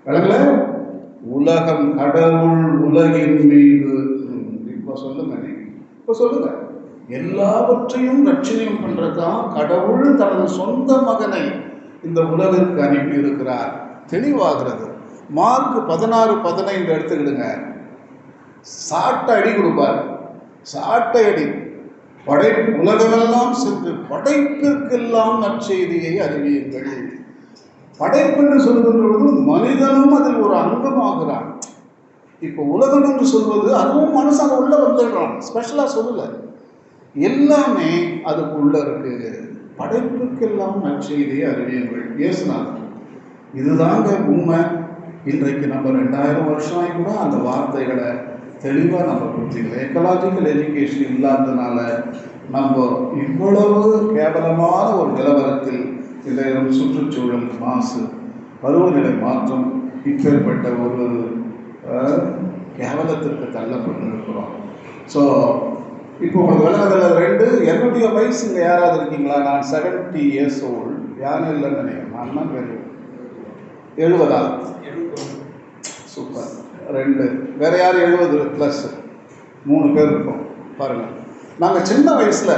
விளங்கல? உலகம், கடவுள் உலகின் மீது. இப்ப சொல்லுங்க, இப்ப சொல்லுங்க. எல்லாவற்றையும் ரட்சணியம் பண்றதுதான் கடவுள் தனது சொந்த மகனை இந்த உலகிற்கு அனுப்பி இருக்கிறார். தெளிவாகிறது. மார்க் 16:15 எடுத்துக்கிடுங்க. சாட்டை அடி கொடுப்பார். சாட்டை அடி. உலகமெல்லாம் சென்று படைப்பிற்கெல்லாம் நற்செய்தியை அறிவியுங்கள். படைப்பு என்று சொல்கின்றது மனிதனும் அதில் ஒரு அங்கமாகிறான். இப்போ உலகம் என்று சொல்வது அதுவும் மனுஷன் உள்ள வந்துடுறான். ஸ்பெஷலா சொல்லல, எல்லாமே அதுக்குள்ள இருக்கு. படைப்புக்கெல்லாம் நற்செய்தியை அறிவியுங்கள். இயேசுநாதர் இதுதாங்க உண்மை. இன்றைக்கு நம்ம 2000 வருஷம் கூட அந்த வார்த்தைகளை தெளிவாக நம்ம புரிஞ்சுக்கல. எக்கலாஜிக்கல் எஜுகேஷன் இல்லாததுனால நம்ம இவ்வளவு கேவலமான ஒரு நிலவரத்தில் இல்லை. சுற்றுச்சூழல் மாசு, பருவநிலை மாற்றம், இப்பேற்பட்ட ஒரு கேவலத்திற்கு தள்ளப்பட்டு இருக்கிறோம். ஸோ இப்போ உங்களுக்கு விலங்குகள் 2 என்னுடைய வயசு இங்கே யாராவது இருக்கீங்களா? நான் 70 years old. யாரும் இல்லைன்னு நினைக்கிறேன். நான் தான் பேர் 70. சூப்பர். 2 வேற யார் 70+? 3 பேர் இருக்கோம். பாருங்க, நாங்கள் சின்ன வயசுல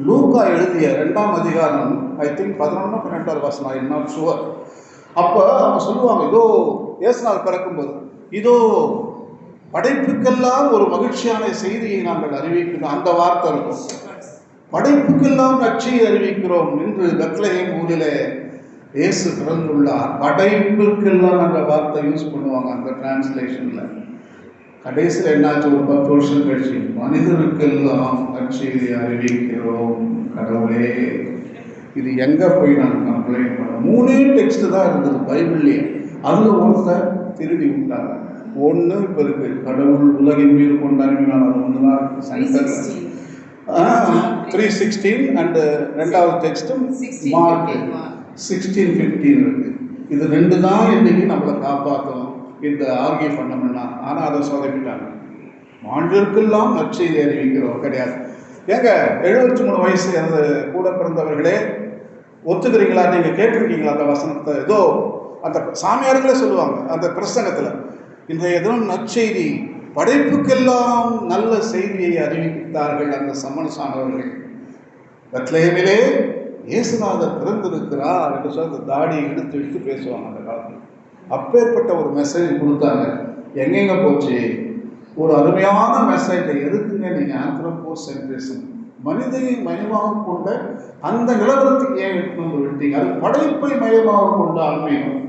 லூக்கா எழுதிய 2ஆம் அதிகாரம், ஐ திங்க் 11-12 வசனம், ஐ நாட் ஷுவர். அப்போ அவங்க சொல்லுவாங்க, இதோ இயேசுநாதர் பிறக்கும்போது, இதோ படைப்புக்கெல்லாம் ஒரு மகிழ்ச்சியான செய்தியை நாங்கள் அறிவிக்கிறோம். அந்த வார்த்தை இருக்கும், படைப்புக்கெல்லாம் நற்செய்தியை அறிவிக்கிறோம் என்று பெத்லகேம் ஊரிலே இயேசு பிறந்துள்ளார். படைப்புக்கெல்லாம் அந்த வார்த்தை யூஸ் பண்ணுவாங்க அந்த டிரான்ஸ்லேஷன்ல. கடைசியில் என்னாச்சு? ஒரு 10 வருஷம் கழிச்சு, மனிதனுக்கெல்லாம் நற்செய்தியை அறிவிக்கிறோம். கடவுளே, இது எங்க போய் நாங்கள் கம்ப்ளைண்ட் பண்ணோம்? 3 டெக்ஸ்ட் தான் இருந்தது பைபிள்லேயே. அதுல ஒருத்தர் திருடி விட்டாங்க. ஒன்று இப்போ இருக்கு, கடவுள் உலகின் மீது கொண்ட அன்பினால். அது ஒன்று தான் இருக்கு சென்டர்ல. 3:16 அண்ட் 2வது டெக்ஸ்டும் மார்க் 16:15 இருக்கு. இது 2 தான் இன்னைக்கு நம்மளை காப்பாற்றணும் இந்த ஆர்கியூ பண்ணோம்னா. ஆனால் அதை சொதப்பிட்டாங்க. ஆண்டிற்கெல்லாம் நற்செய்தி அறிவிக்கிறோம் கிடையாது. ஏங்க 73 வயசு அந்த கூட பிறந்தவர்களே, ஒத்துக்கிறீங்களா? நீங்கள் கேட்டிருக்கீங்களா அந்த வசனத்தை? ஏதோ அந்த சாமியார்களே சொல்லுவாங்க அந்த பிரசங்கத்தில், இன்றைய தினம் நற்செய்தி, படைப்புக்கெல்லாம் நல்ல செய்தியை அறிவித்தார்கள் அந்த சமணசானவர்கள். பெத்லகேமிலே இயேசுநாதர் பிறந்திருக்கிறார் என்று சொல்லி அந்த தாடியை எடுத்து பேசுவாங்க அந்த காலத்தில். அப்பேற்பட்ட ஒரு மெசேஜ் கொடுத்தாங்க. எங்கெங்க போச்சு? ஒரு அருமையான மெசேஜ். எதுக்குங்க நீங்க ஆந்த்ரோபோசென்ட்ரிசம், மனிதனை மையமாக கொண்ட அந்த நிலவரத்துக்கு ஏன் எடுத்து விட்டீங்க? அது படைப்பை மையமாக கொண்ட ஆன்மீகம்.